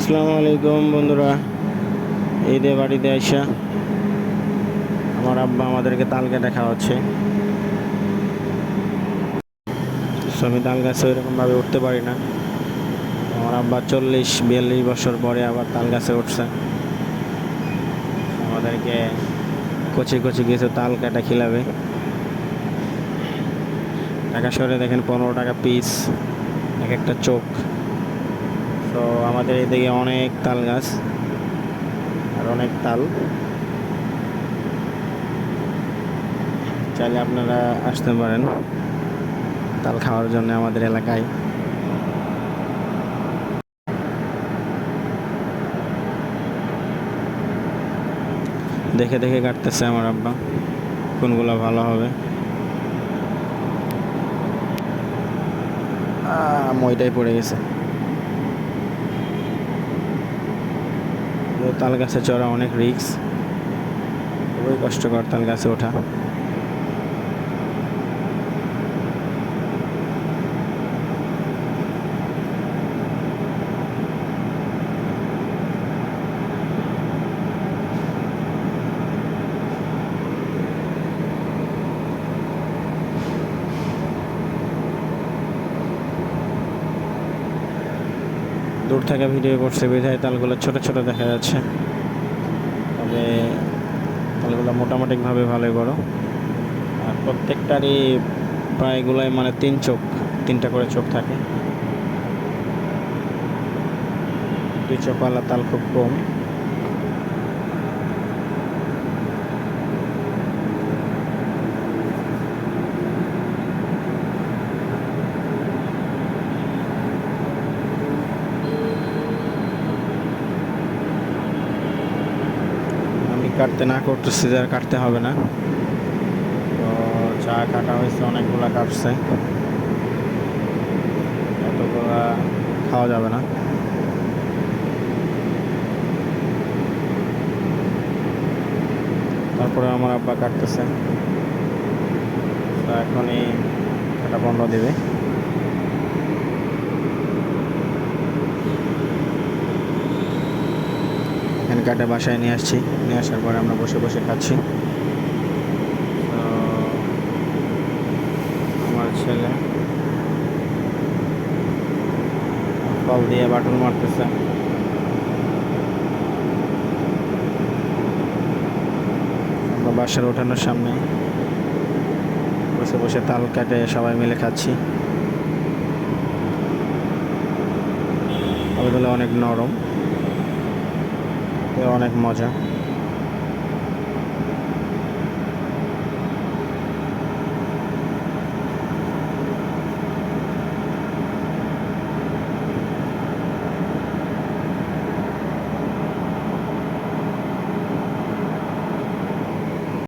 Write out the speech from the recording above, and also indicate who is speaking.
Speaker 1: আসসালামু আলাইকুম বন্ধুরা। ঈদে বাড়িতে আইসা আমার আব্বা আমাদেরকে তাল কেটে খাওয়াচ্ছে। আমি তাল গাছে ওইরকমভাবে উঠতে পারি না। আমার আব্বা 40-42 বছর পরে আবার তাল গাছে উঠছে, আমাদেরকে কচি কচি কিছু তাল কাটা খিলাবে। ঢাকা শহরে দেখেন 15 টাকা পিস এক একটা চোখ। তো আমাদের এদিকে অনেক তাল গাছ আর অনেক তাল। চাইলে আপনারা আসতে পারেন তাল খাওয়ার জন্য আমাদের এলাকায়। দেখে দেখে কাটতেছে আমার আব্বা কোনগুলো ভালো হবে। মইটাই পড়ে গেছে। তাল গাছে চড়া অনেক রিস্ক, খুবই কষ্টকর তাল গাছে ওঠা। দূর থেকে ভিডিও করছে বিধায় তালগুলো ছোট ছোট দেখা যাচ্ছে, তবে তালগুলো মোটামুটিভাবে ভালোই বড়। আর প্রত্যেকটারই প্রায়গুলোই মানে তিনটা করে চোখ থাকে। দুই চোখওয়ালা তাল খুব কম। আমি কাটতে না করতেছি, আর কাটতে হবে না। তো চা কাটা হয়েছে, অনেকগুলা কাটছে, এতগুলা খাওয়া যাবে না। তারপরে আমার আব্বা কাটতেছে, তো এখনই কাটা বন্ধ দেবে। এখানে কাটে বাসায় নিয়ে আসছি, নিয়ে আসার পরে আমরা বসে বসে খাচ্ছি। তো আমার ছেলে ফল দিয়ে বাটন মারতেছে। আমরা বাসার উঠানোর সামনে বসে বসে তাল কাটে সবাই মিলে খাচ্ছি। তালগুলো অনেক নরম, অনেক মজা।